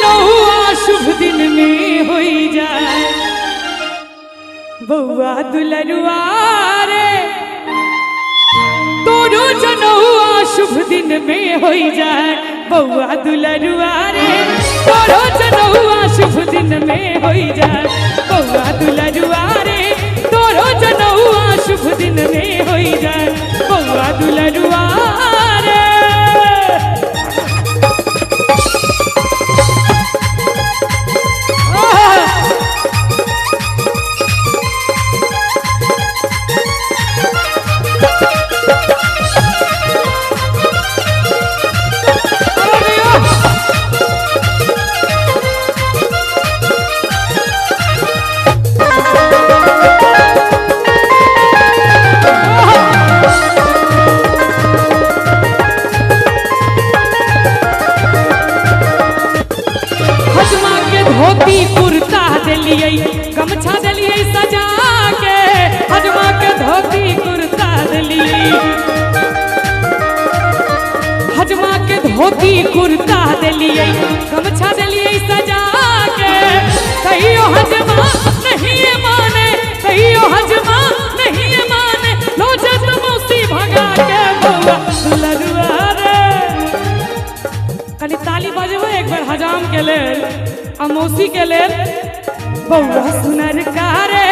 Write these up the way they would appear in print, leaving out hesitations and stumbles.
जनौआ शुभ दिन में हो जाए बउआ दुलरुआ रे तोरो जनौआ शुभ दिन में हो जाए बउआ दुलरुआ रे तोरो जनौआ शुभ दिन में हो जाए बउआ दुलरुआ रे तोरो जनौआ शुभ दिन में हो जाए बउआ दुलरुआ रे धोती कुर्ता दिलिए गमछा दिलिए सजा के हजमा के धोती कुर्ता दिलिए हजमा के धोती कुर्ता दिलिए गमछा दिलिए सजा के कहियो हजमा नहीं माने कहियो हजमा नहीं माने लो जत मौसी भगा के बउआ दुलरुआ रे कनी ताली बजबो एक बार हजाम के लेल मौसी के लेल बउआ सुनर कारे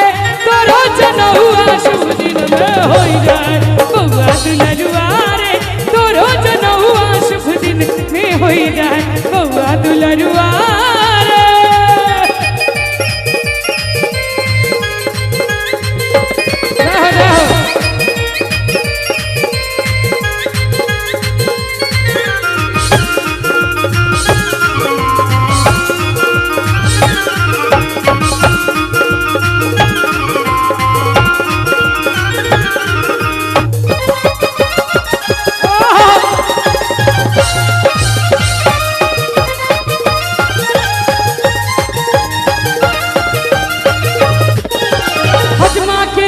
तोरो जनौआ शुभ दिन में हो जाए बउआ दुलरुआ रे तोरो जनौआ शुभ दिन में हो जाए बउआ दुलरुआ रे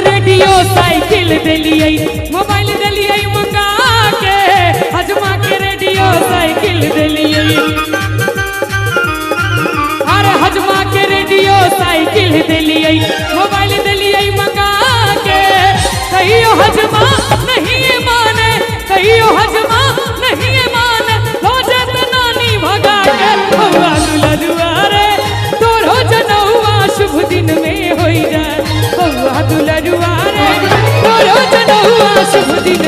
साइकिल दिलिए मोबाइल दिलिए मंगा के हजमा के रेडियो साइकिल दिलिए अरे हजमा के रेडियो साइकिल दिलिए मोबाइल दिलिए मंगा के कहियो हजमा नहीं माने कहियो हजमा नहीं माने लो जत नानी भगा के बउआ दुलरुआ रे तोरो जनौआ शुभ दिन में हो जाए बउआ दुलरुआ रे तोरो जनौआ शुभ दिन